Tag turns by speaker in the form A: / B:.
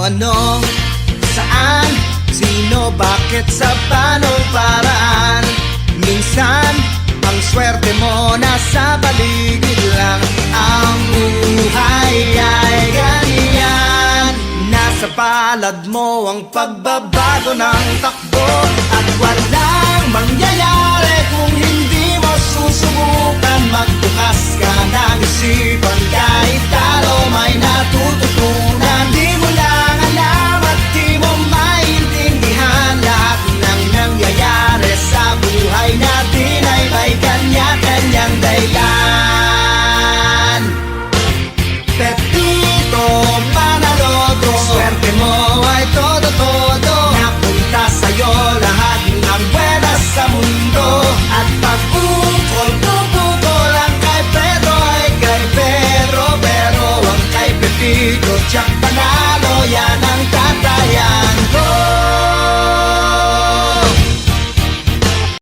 A: ano, saan, sino, bakit, sa paanong paraan. Minsan, ang swerte mo nasa paligid lang. Ang buhay ay ganyan, nasa palad mo ang pagbabago ng takbo. At walang mangyayari kung hindi mo susubukan. Magbukas ka ng isipan